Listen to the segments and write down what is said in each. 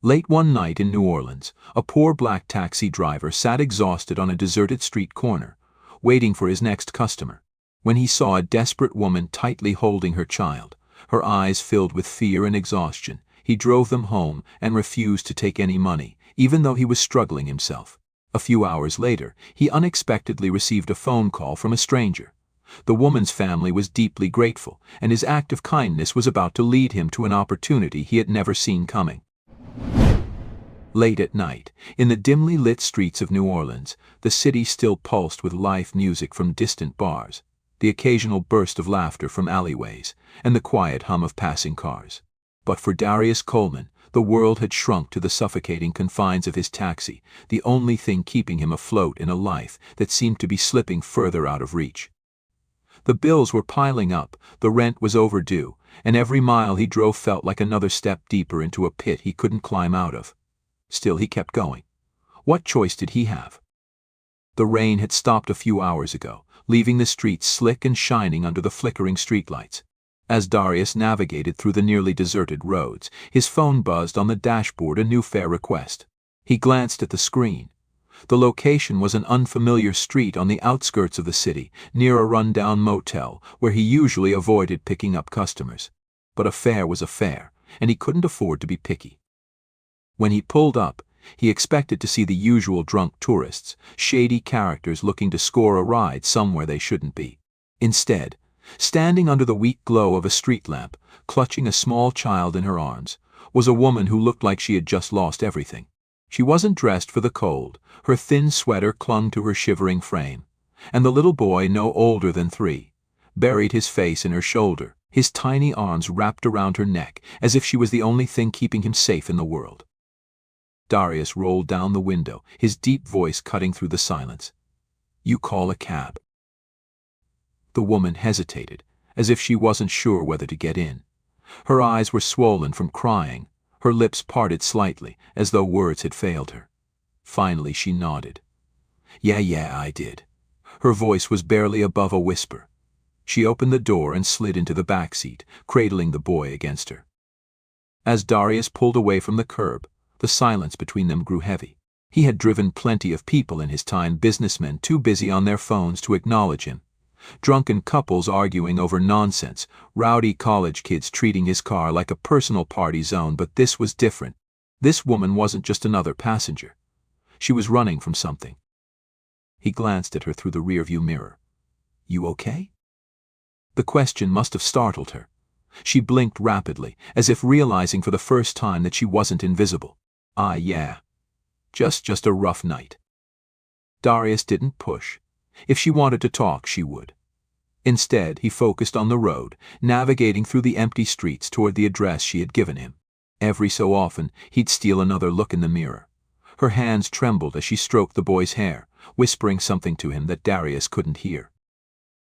Late one night in New Orleans, a poor black taxi driver sat exhausted on a deserted street corner, waiting for his next customer, when he saw a desperate woman tightly holding her child, her eyes filled with fear and exhaustion. He drove them home and refused to take any money, even though he was struggling himself. A few hours later, he unexpectedly received a phone call from a stranger. The woman's family was deeply grateful, and his act of kindness was about to lead him to an opportunity he had never seen coming. Late at night, in the dimly lit streets of New Orleans, the city still pulsed with live music from distant bars, the occasional burst of laughter from alleyways, and the quiet hum of passing cars. But for Darius Coleman, the world had shrunk to the suffocating confines of his taxi, the only thing keeping him afloat in a life that seemed to be slipping further out of reach. The bills were piling up, the rent was overdue, and every mile he drove felt like another step deeper into a pit he couldn't climb out of. Still he kept going. What choice did he have? The rain had stopped a few hours ago, leaving the streets slick and shining under the flickering streetlights. As Darius navigated through the nearly deserted roads, his phone buzzed on the dashboard a new fare request. He glanced at the screen. The location was an unfamiliar street on the outskirts of the city, near a rundown motel where he usually avoided picking up customers. But a fare was a fare, and he couldn't afford to be picky. When he pulled up, he expected to see the usual drunk tourists, shady characters looking to score a ride somewhere they shouldn't be. Instead, standing under the weak glow of a street lamp, clutching a small child in her arms, was a woman who looked like she had just lost everything. She wasn't dressed for the cold, her thin sweater clung to her shivering frame, and the little boy, no older than 3, buried his face in her shoulder, his tiny arms wrapped around her neck as if she was the only thing keeping him safe in the world. Darius rolled down the window, his deep voice cutting through the silence. "You call a cab." The woman hesitated, as if she wasn't sure whether to get in. Her eyes were swollen from crying, her lips parted slightly, as though words had failed her. Finally she nodded. Yeah, I did." Her voice was barely above a whisper. She opened the door and slid into the back seat, cradling the boy against her. As Darius pulled away from the curb, the silence between them grew heavy. He had driven plenty of people in his time, businessmen too busy on their phones to acknowledge him, drunken couples arguing over nonsense, rowdy college kids treating his car like a personal party zone, but this was different. This woman wasn't just another passenger. She was running from something. He glanced at her through the rearview mirror. "You okay?" The question must have startled her. She blinked rapidly, as if realizing for the first time that she wasn't invisible. Yeah. Just a rough night." Darius didn't push. If she wanted to talk, she would. Instead, he focused on the road, navigating through the empty streets toward the address she had given him. Every so often, he'd steal another look in the mirror. Her hands trembled as she stroked the boy's hair, whispering something to him that Darius couldn't hear.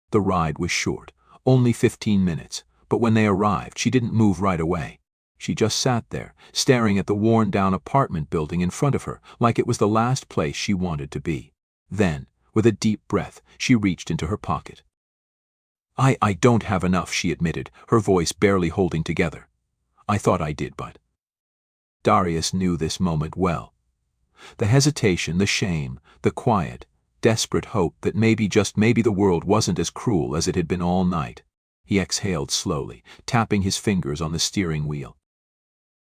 The ride was short, only 15 minutes, but when they arrived, she didn't move right away. She just sat there, staring at the worn-down apartment building in front of her, like it was the last place she wanted to be. Then, with a deep breath, she reached into her pocket. I don't have enough," she admitted, her voice barely holding together. "I thought I did, but..." Darius knew this moment well. The hesitation, the shame, the quiet, desperate hope that maybe, just maybe, the world wasn't as cruel as it had been all night. He exhaled slowly, tapping his fingers on the steering wheel.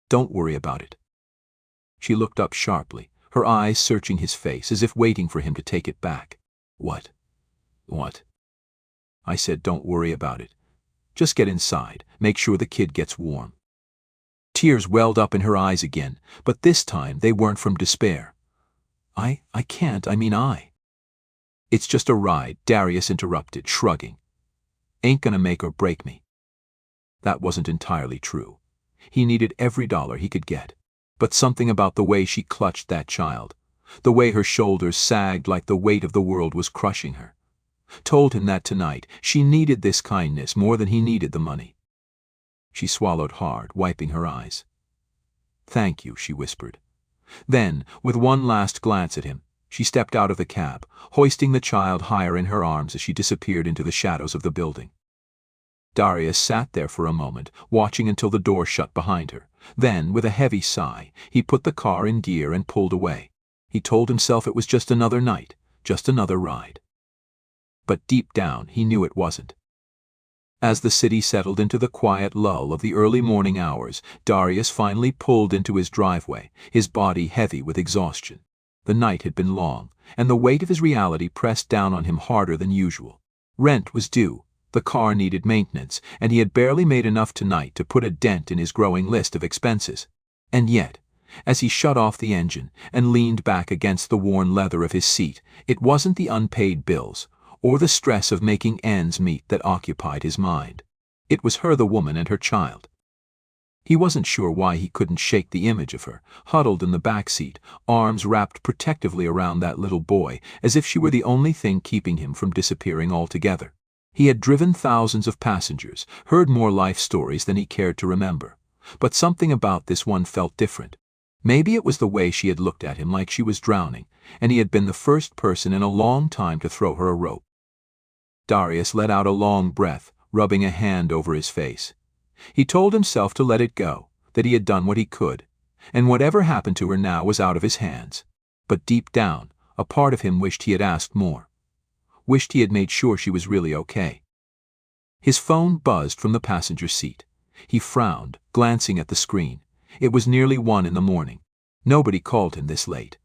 "Don't worry about it." She looked up sharply, her eyes searching his face as if waiting for him to take it back. What? "I said don't worry about it. Just get inside, make sure the kid gets warm." Tears welled up in her eyes again, but this time they weren't from despair. I can't, It's just a ride," Darius interrupted, shrugging. "Ain't gonna make or break me." That wasn't entirely true. He needed every dollar he could get. But something about the way she clutched that child, the way her shoulders sagged like the weight of the world was crushing her, told him that tonight she needed this kindness more than he needed the money. She swallowed hard, wiping her eyes. "Thank you," she whispered. Then, with one last glance at him, she stepped out of the cab, hoisting the child higher in her arms as she disappeared into the shadows of the building. Darius sat there for a moment, watching until the door shut behind her. Then, with a heavy sigh, he put the car in gear and pulled away. He told himself it was just another night, just another ride. But deep down, he knew it wasn't. As the city settled into the quiet lull of the early morning hours, Darius finally pulled into his driveway, his body heavy with exhaustion. The night had been long, and the weight of his reality pressed down on him harder than usual. Rent was due, the car needed maintenance, and he had barely made enough tonight to put a dent in his growing list of expenses. And yet, as he shut off the engine and leaned back against the worn leather of his seat, it wasn't the unpaid bills or the stress of making ends meet that occupied his mind. It was her, the woman, and her child. He wasn't sure why he couldn't shake the image of her, huddled in the back seat, arms wrapped protectively around that little boy, as if she were the only thing keeping him from disappearing altogether. He had driven thousands of passengers, heard more life stories than he cared to remember. But something about this one felt different. Maybe it was the way she had looked at him like she was drowning, and he had been the first person in a long time to throw her a rope. Darius let out a long breath, rubbing a hand over his face. He told himself to let it go, that he had done what he could, and whatever happened to her now was out of his hands. But deep down, a part of him wished he had asked more. Wished he had made sure she was really okay. His phone buzzed from the passenger seat. He frowned, glancing at the screen. It was nearly 1 in the morning. Nobody called him this late.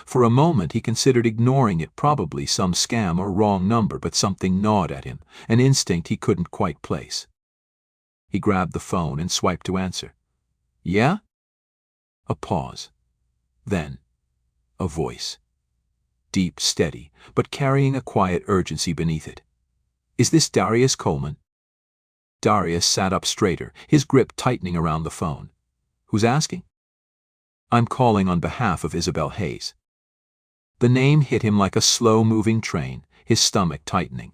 For a moment he considered ignoring it, probably some scam or wrong number, but something gnawed at him, an instinct he couldn't quite place. He grabbed the phone and swiped to answer. "Yeah?" A pause. Then, a voice. Deep, steady, but carrying a quiet urgency beneath it. "Is this Darius Coleman?" Darius sat up straighter, his grip tightening around the phone. "Who's asking?" "I'm calling on behalf of Isabel Hayes." The name hit him like a slow-moving train, his stomach tightening.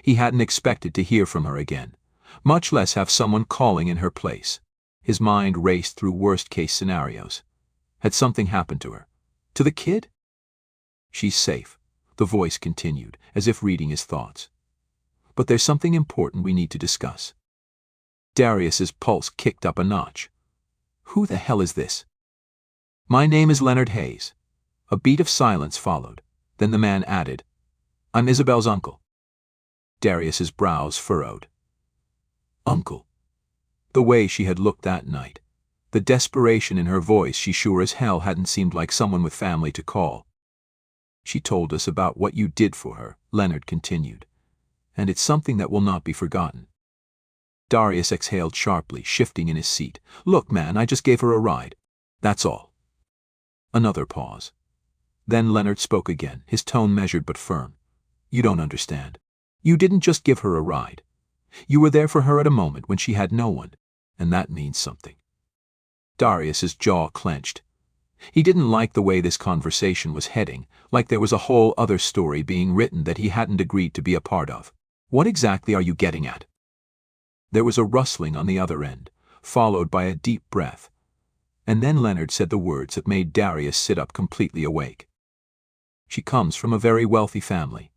He hadn't expected to hear from her again, much less have someone calling in her place. His mind raced through worst-case scenarios. Had something happened to her? To the kid? "She's safe," the voice continued, as if reading his thoughts. "But there's something important we need to discuss." Darius's pulse kicked up a notch. "Who the hell is this?" "My name is Leonard Hayes." A beat of silence followed. Then the man added, "I'm Isabel's uncle." Darius's brows furrowed. Uncle. The way she had looked that night. The desperation in her voice, she sure as hell hadn't seemed like someone with family to call. "She told us about what you did for her," Leonard continued. "And it's something that will not be forgotten." Darius exhaled sharply, shifting in his seat. "Look, man, I just gave her a ride. That's all." Another pause. Then Leonard spoke again, his tone measured but firm. "You don't understand. You didn't just give her a ride. You were there for her at a moment when she had no one, and that means something." Darius's jaw clenched. He didn't like the way this conversation was heading, like there was a whole other story being written that he hadn't agreed to be a part of. "What exactly are you getting at?" There was a rustling on the other end, followed by a deep breath. And then Leonard said the words that made Darius sit up completely awake. "She comes from a very wealthy family.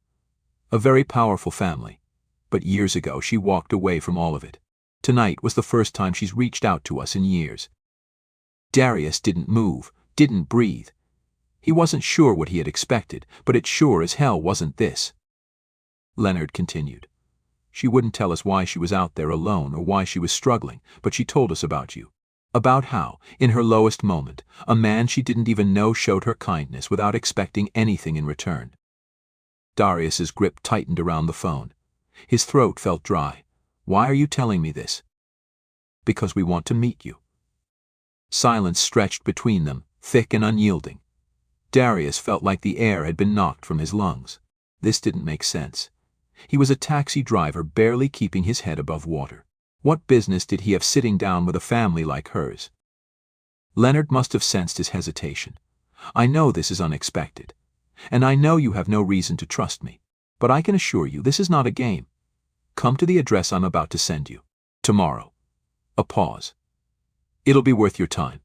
A very powerful family. But years ago she walked away from all of it. Tonight was the first time she's reached out to us in years." Darius didn't move, didn't breathe. He wasn't sure what he had expected, but it sure as hell wasn't this. Leonard continued. "She wouldn't tell us why she was out there alone or why she was struggling, but she told us about you. About how, in her lowest moment, a man she didn't even know showed her kindness without expecting anything in return." Darius's grip tightened around the phone. His throat felt dry. "Why are you telling me this?" "Because we want to meet you." Silence stretched between them, thick and unyielding. Darius felt like the air had been knocked from his lungs. This didn't make sense. He was a taxi driver barely keeping his head above water. What business did he have sitting down with a family like hers? Leonard must have sensed his hesitation. "I know this is unexpected, and I know you have no reason to trust me, but I can assure you this is not a game. Come to the address I'm about to send you. Tomorrow." A pause. "It'll be worth your time."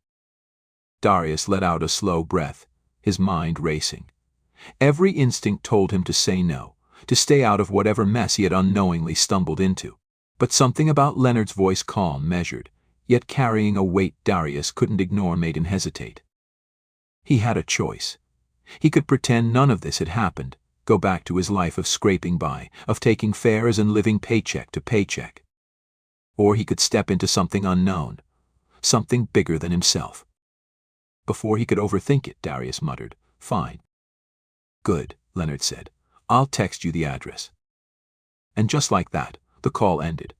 Darius let out a slow breath, his mind racing. Every instinct told him to say no, to stay out of whatever mess he had unknowingly stumbled into. But something about Leonard's voice, calm, measured, yet carrying a weight Darius couldn't ignore, made him hesitate. He had a choice. He could pretend none of this had happened, go back to his life of scraping by, of taking fares and living paycheck to paycheck. Or he could step into something unknown, something bigger than himself. Before he could overthink it, Darius muttered, "Fine." "Good," Leonard said. "I'll text you the address." And just like that, the call ended.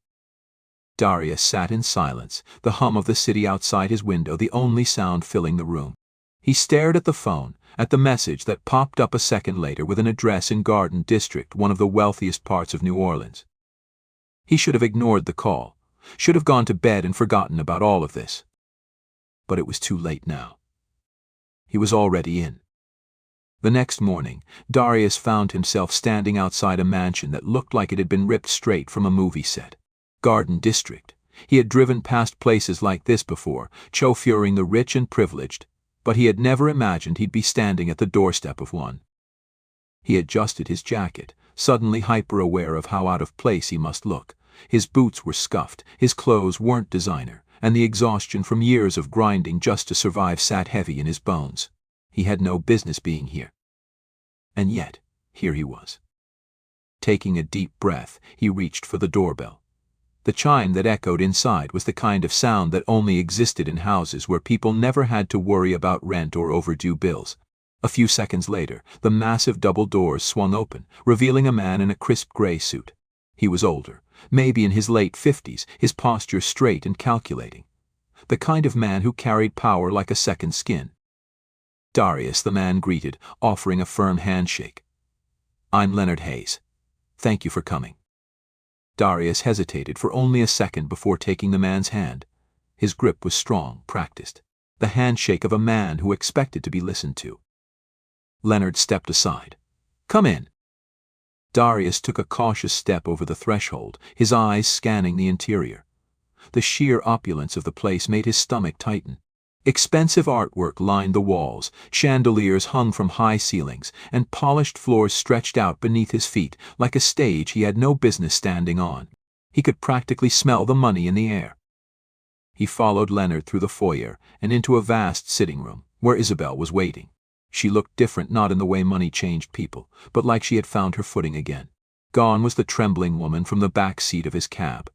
Darius sat in silence, the hum of the city outside his window the only sound filling the room. He stared at the phone, at the message that popped up a second later with an address in Garden District, one of the wealthiest parts of New Orleans. He should have ignored the call, should have gone to bed and forgotten about all of this. But it was too late now. He was already in. The next morning, Darius found himself standing outside a mansion that looked like it had been ripped straight from a movie set. Garden District. He had driven past places like this before, chauffeuring the rich and privileged, but he had never imagined he'd be standing at the doorstep of one. He adjusted his jacket, suddenly hyper-aware of how out of place he must look. His boots were scuffed, his clothes weren't designer, and the exhaustion from years of grinding just to survive sat heavy in his bones. He had no business being here. And yet, here he was. Taking a deep breath, he reached for the doorbell. The chime that echoed inside was the kind of sound that only existed in houses where people never had to worry about rent or overdue bills. A few seconds later, the massive double doors swung open, revealing a man in a crisp gray suit. He was older, maybe in his late 50s, his posture straight and calculating. The kind of man who carried power like a second skin. Darius, the man greeted, offering a firm handshake. "I'm Leonard Hayes. Thank you for coming." Darius hesitated for only a second before taking the man's hand. His grip was strong, practiced. The handshake of a man who expected to be listened to. Leonard stepped aside. "Come in." Darius took a cautious step over the threshold, his eyes scanning the interior. The sheer opulence of the place made his stomach tighten. Expensive artwork lined the walls, chandeliers hung from high ceilings, and polished floors stretched out beneath his feet like a stage he had no business standing on. He could practically smell the money in the air. He followed Leonard through the foyer and into a vast sitting room, where Isabel was waiting. She looked different, not in the way money changed people, but like she had found her footing again. Gone was the trembling woman from the back seat of his cab.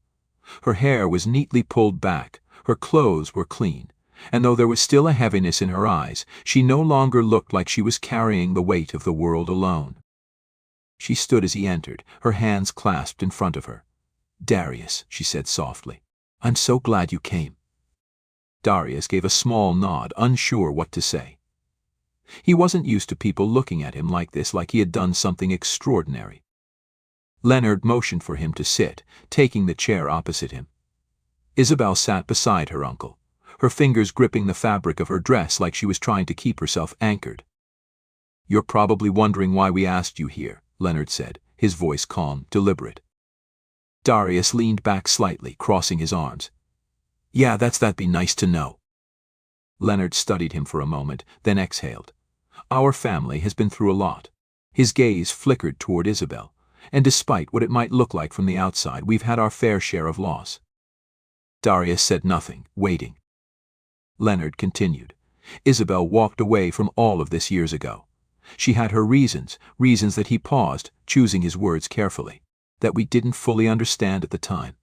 Her hair was neatly pulled back, her clothes were clean, and though there was still a heaviness in her eyes, she no longer looked like she was carrying the weight of the world alone. She stood as he entered, her hands clasped in front of her. "Darius," she said softly, "I'm so glad you came." Darius gave a small nod, unsure what to say. He wasn't used to people looking at him like this, like he had done something extraordinary. Leonard motioned for him to sit, taking the chair opposite him. Isabel sat beside her uncle, her fingers gripping the fabric of her dress like she was trying to keep herself anchored. "You're probably wondering why we asked you here," Leonard said, his voice calm, deliberate. Darius leaned back slightly, crossing his arms. "Yeah, that'd be nice to know." Leonard studied him for a moment, then exhaled. "Our family has been through a lot." His gaze flickered toward Isabel, "and despite what it might look like from the outside, we've had our fair share of loss." Darius said nothing, waiting. Leonard continued. "Isabel walked away from all of this years ago. She had her reasons that he paused, choosing his words carefully, that we didn't fully understand at the time.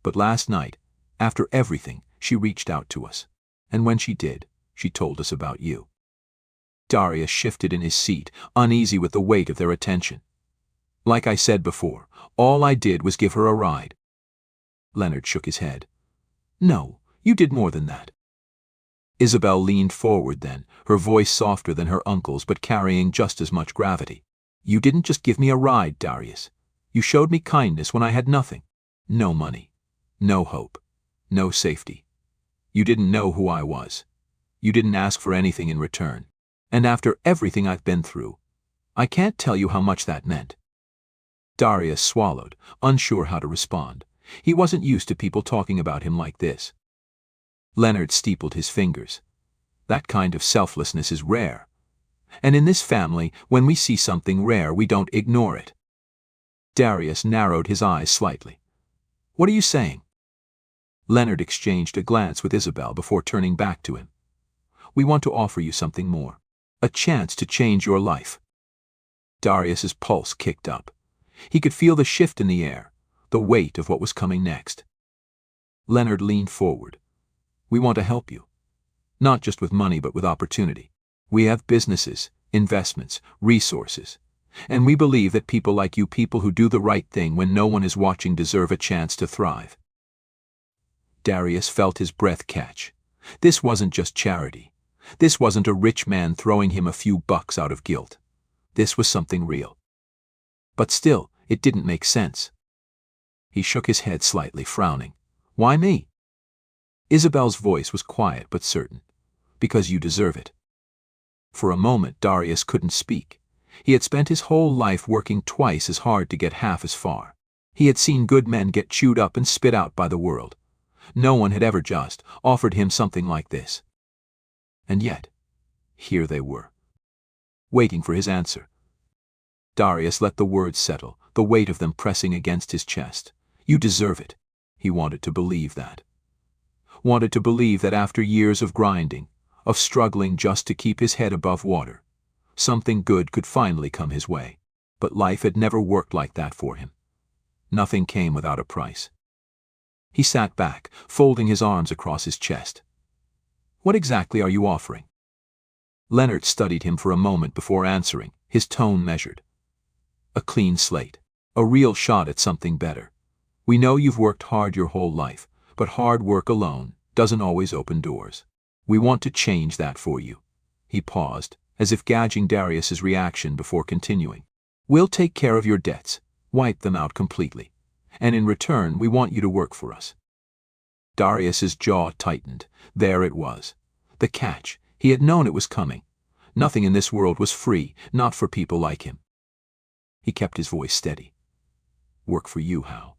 But last night, after everything, she reached out to us. And when she did, she told us about you." Darius shifted in his seat, uneasy with the weight of their attention. "Like I said before, all I did was give her a ride." Leonard shook his head. "No, you did more than that." Isabel leaned forward then, her voice softer than her uncle's but carrying just as much gravity. "You didn't just give me a ride, Darius. You showed me kindness when I had nothing. No money, no hope, no safety. You didn't know who I was. You didn't ask for anything in return. And after everything I've been through, I can't tell you how much that meant." Darius swallowed, unsure how to respond. He wasn't used to people talking about him like this. Leonard steepled his fingers. "That kind of selflessness is rare. And in this family, when we see something rare, we don't ignore it." Darius narrowed his eyes slightly. What are you saying? Leonard exchanged a glance with Isabel before turning back to him. We want to offer you something more. A chance to change your life. Darius's pulse kicked up. He could feel the shift in the air, the weight of what was coming next. Leonard leaned forward. We want to help you. Not just with money but with opportunity. We have businesses, investments, resources. And we believe that people like you, people who do the right thing when no one is watching, deserve a chance to thrive. Darius felt his breath catch. This wasn't just charity. This wasn't a rich man throwing him a few bucks out of guilt. This was something real. But still, it didn't make sense. He shook his head slightly, frowning. Why me? Isabel's voice was quiet but certain. Because you deserve it. For a moment, Darius couldn't speak. He had spent his whole life working twice as hard to get half as far. He had seen good men get chewed up and spit out by the world. No one had ever just offered him something like this. And yet, here they were, waiting for his answer. Darius let the words settle, the weight of them pressing against his chest. You deserve it. He wanted to believe that. Wanted to believe that after years of grinding, of struggling just to keep his head above water, something good could finally come his way. But life had never worked like that for him. Nothing came without a price. He sat back, folding his arms across his chest. What exactly are you offering? Leonard studied him for a moment before answering, his tone measured. A clean slate. A real shot at something better. We know you've worked hard your whole life, but hard work alone doesn't always open doors. We want to change that for you. He paused, as if gauging Darius's reaction before continuing. We'll take care of your debts, wipe them out completely. And in return, we want you to work for us. Darius's jaw tightened. There it was. The catch. He had known it was coming. Nothing in this world was free, not for people like him. He kept his voice steady. Work for you, how?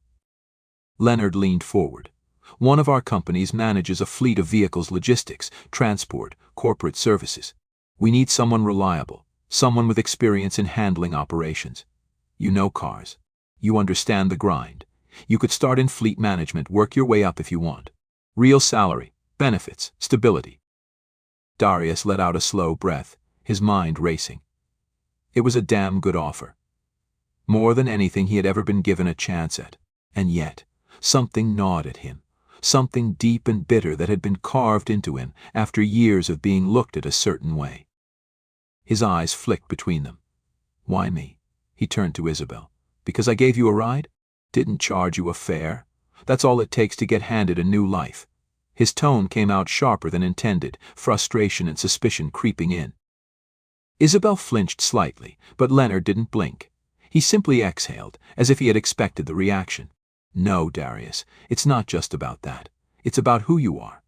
Leonard leaned forward. One of our companies manages a fleet of vehicles, logistics, transport, corporate services. We need someone reliable, someone with experience in handling operations. You know cars. You understand the grind. You could start in fleet management, work your way up if you want. Real salary, benefits, stability. Darius let out a slow breath, his mind racing. It was a damn good offer. More than anything he had ever been given a chance at. And yet, something gnawed at him. Something deep and bitter that had been carved into him after years of being looked at a certain way. His eyes flicked between them. Why me? He turned to Isabel. Because I gave you a ride? Didn't charge you a fare? That's all it takes to get handed a new life. His tone came out sharper than intended, frustration and suspicion creeping in. Isabel flinched slightly, but Leonard didn't blink. He simply exhaled, as if he had expected the reaction. No, Darius, it's not just about that. It's about who you are.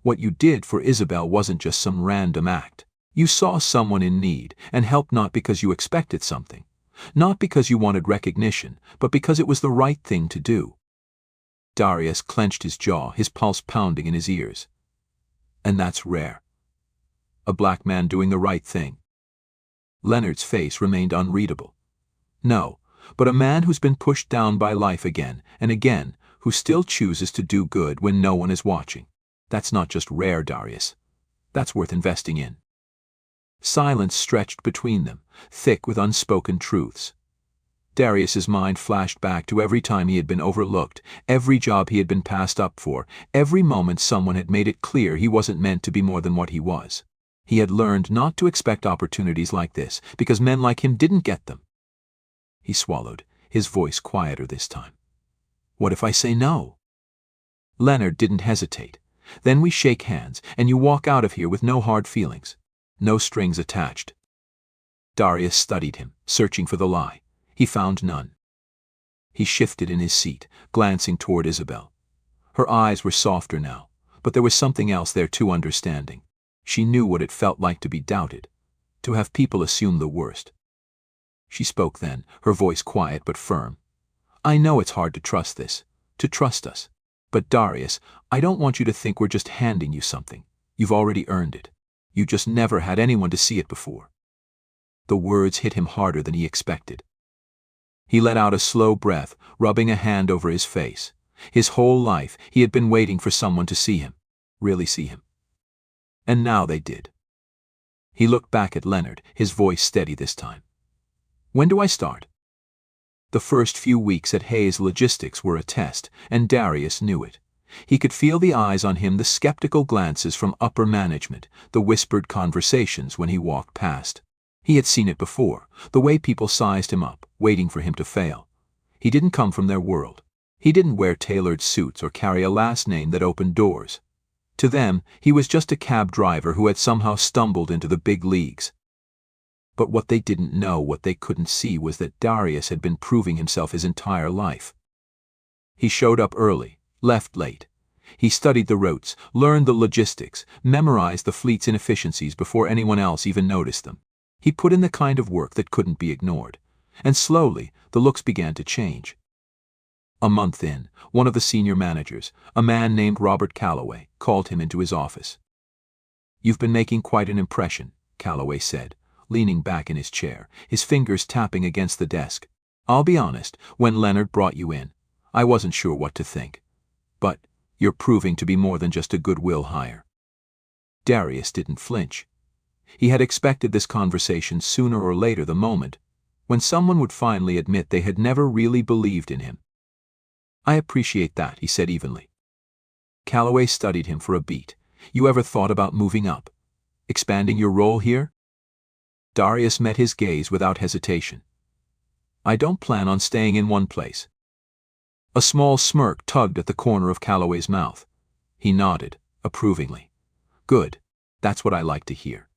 What you did for Isabel wasn't just some random act. You saw someone in need and helped, not because you expected something. Not because you wanted recognition, but because it was the right thing to do. Darius clenched his jaw, his pulse pounding in his ears. And that's rare. A black man doing the right thing. Leonard's face remained unreadable. No, but a man who's been pushed down by life again and again, who still chooses to do good when no one is watching. That's not just rare, Darius. That's worth investing in. Silence stretched between them, thick with unspoken truths. Darius's mind flashed back to every time he had been overlooked, every job he had been passed up for, every moment someone had made it clear he wasn't meant to be more than what he was. He had learned not to expect opportunities like this, because men like him didn't get them. He swallowed, his voice quieter this time. What if I say no? Leonard didn't hesitate. Then we shake hands, and you walk out of here with no hard feelings. No strings attached. Darius studied him, searching for the lie. He found none. He shifted in his seat, glancing toward Isabel. Her eyes were softer now, but there was something else there too, understanding. She knew what it felt like to be doubted, to have people assume the worst. She spoke then, her voice quiet but firm. I know it's hard to trust this, to trust us. But Darius, I don't want you to think we're just handing you something. You've already earned it. You just never had anyone to see it before. The words hit him harder than he expected. He let out a slow breath, rubbing a hand over his face. His whole life, he had been waiting for someone to see him, really see him. And now they did. He looked back at Leonard, his voice steady this time. When do I start? The first few weeks at Hayes Logistics were a test, and Darius knew it. He could feel the eyes on him, the skeptical glances from upper management, the whispered conversations when he walked past. He had seen it before, the way people sized him up, waiting for him to fail. He didn't come from their world. He didn't wear tailored suits or carry a last name that opened doors. To them, he was just a cab driver who had somehow stumbled into the big leagues. But what they didn't know, what they couldn't see, was that Darius had been proving himself his entire life. He showed up early, left late. He studied the routes, learned the logistics, memorized the fleet's inefficiencies before anyone else even noticed them. He put in the kind of work that couldn't be ignored. And slowly, the looks began to change. A month in, one of the senior managers, a man named Robert Calloway, called him into his office. "You've been making quite an impression," Calloway said, leaning back in his chair, his fingers tapping against the desk. "I'll be honest, when Leonard brought you in, I wasn't sure what to think. But you're proving to be more than just a goodwill hire." Darius didn't flinch. He had expected this conversation sooner or later, the moment when someone would finally admit they had never really believed in him. "I appreciate that," he said evenly. Calloway studied him for a beat. "You ever thought about moving up? Expanding your role here?" Darius met his gaze without hesitation. "I don't plan on staying in one place." A small smirk tugged at the corner of Calloway's mouth. He nodded, approvingly. "Good. That's what I like to hear."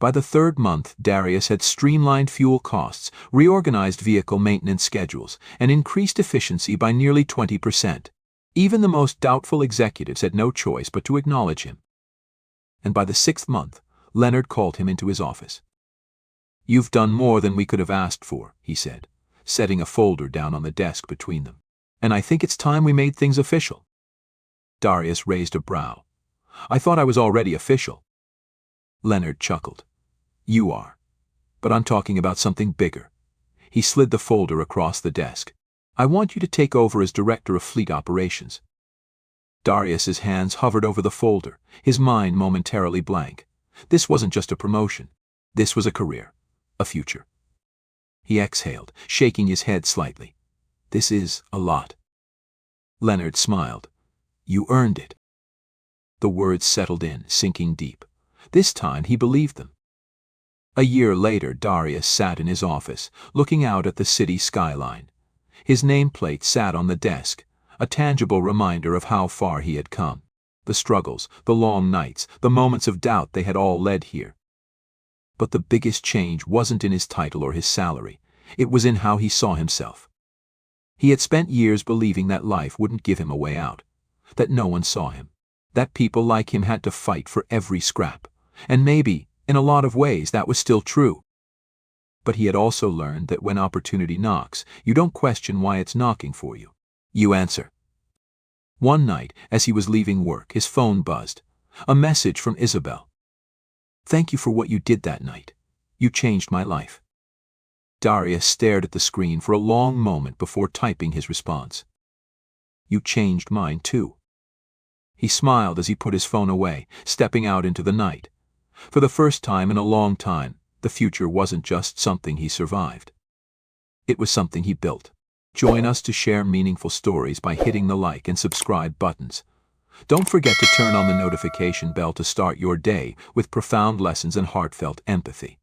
By the third month, Darius had streamlined fuel costs, reorganized vehicle maintenance schedules, and increased efficiency by nearly 20%. Even the most doubtful executives had no choice but to acknowledge him. And by the 6th month, Leonard called him into his office. "You've done more than we could have asked for," he said, setting a folder down on the desk between them. "And I think it's time we made things official." Darius raised a brow. "I thought I was already official." Leonard chuckled. "You are. But I'm talking about something bigger." He slid the folder across the desk. "I want you to take over as director of fleet operations." Darius's hands hovered over the folder, his mind momentarily blank. This wasn't just a promotion. This was a career, a future. He exhaled, shaking his head slightly. "This is a lot." Leonard smiled. "You earned it." The words settled in, sinking deep. This time he believed them. A year later, Darius sat in his office, looking out at the city skyline. His nameplate sat on the desk, a tangible reminder of how far he had come. The struggles, the long nights, the moments of doubt, they had all led here. But the biggest change wasn't in his title or his salary. It was in how he saw himself. He had spent years believing that life wouldn't give him a way out, that no one saw him, that people like him had to fight for every scrap. And maybe, in a lot of ways, that was still true. But he had also learned that when opportunity knocks, you don't question why it's knocking for you. You answer. One night, as he was leaving work, his phone buzzed. A message from Isabel. "Thank you for what you did that night. You changed my life." Darius stared at the screen for a long moment before typing his response. "You changed mine too." He smiled as he put his phone away, stepping out into the night. For the first time in a long time, the future wasn't just something he survived. It was something he built. Join us to share meaningful stories by hitting the like and subscribe buttons. Don't forget to turn on the notification bell to start your day with profound lessons and heartfelt empathy.